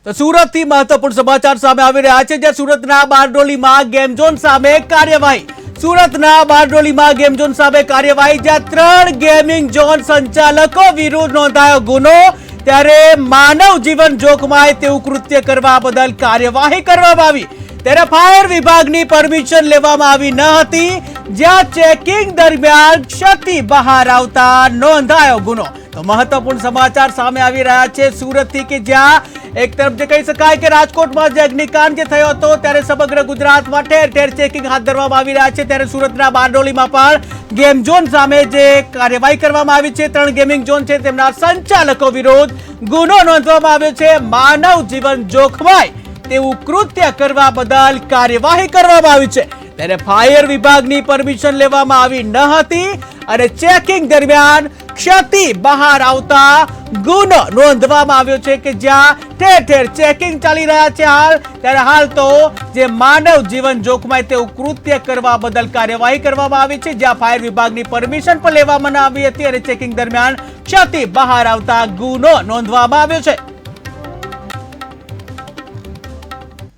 તો સુરતથી મહત્વપૂર્ણ સમાચાર સામે આવી રહ્યા છે, જ્યાં સુરતના બારડોલીમાં ગેમ ઝોન સામે કાર્યવાહી. સુરતના બારડોલીમાં ગેમ ઝોન સામે કાર્યવાહી, જ્યાં 3 ગેમિંગ ઝોન સંચાલકો વિરુદ્ધ નોંધાયો ગુનો. ત્યારે માનવ જીવન જોખમાય તેવું કૃત્ય કરવા બદલ કાર્યવાહી કરવામાં આવી. ત્યારે ફાયર વિભાગની પરમિશન લેવામાં આવી ન હતી, જ્યાં ચેકિંગ દરમિયાન ક્ષતિ બહાર આવતા નોંધાયો ગુનો. તો મહત્વપૂર્ણ સમાચાર સામે આવી રહ્યા છે સુરતથી, કે જ્યાં એક તરફ જે કહી શકાય કે રાજકોટમાં જે અગ્નિકાંડ જે થયો હતો, ત્યારે સમગ્ર ગુજરાતમાં ઠેર ઠેર ચેકિંગ હાથ ધરવામાં આવી રહ્યા છે. ત્યારે સુરતના બારડોલીમાં પણ ગેમ ઝોન સામે જે કાર્યવાહી કરવામાં આવી છે, 3 ગેમિંગ ઝોન છે તેમના સંચાલકો વિરુદ્ધ ગુનો નોંધવામાં આવ્યો છે. માનવ જીવન જોખમાય તેવું કૃત્ય કરવા બદલ કાર્યવાહી કરવામાં આવી છે. ત્યારે ફાયર વિભાગની પરમિશન લેવામાં આવી ન હતી અને ચેકિંગ દરમિયાન ક્ષતિ બહાર આવતા ગુનો નોંધવામાં આવ્યો છે, કે જ્યાં ઠેર ઠેર ચેકિંગ ચાલી રહ્યા છે હાલ. ત્યારે હાલ તો જે માનવ જીવન જોખમાય તેવું કૃત્ય કરવા બદલ કાર્યવાહી કરવામાં આવી છે, જ્યાં ફાયર વિભાગની પરમિશન પણ લેવામાં આવી હતી અને ચેકિંગ દરમિયાન ક્ષતિ બહાર આવતા ગુનો નોંધવામાં આવ્યો છે.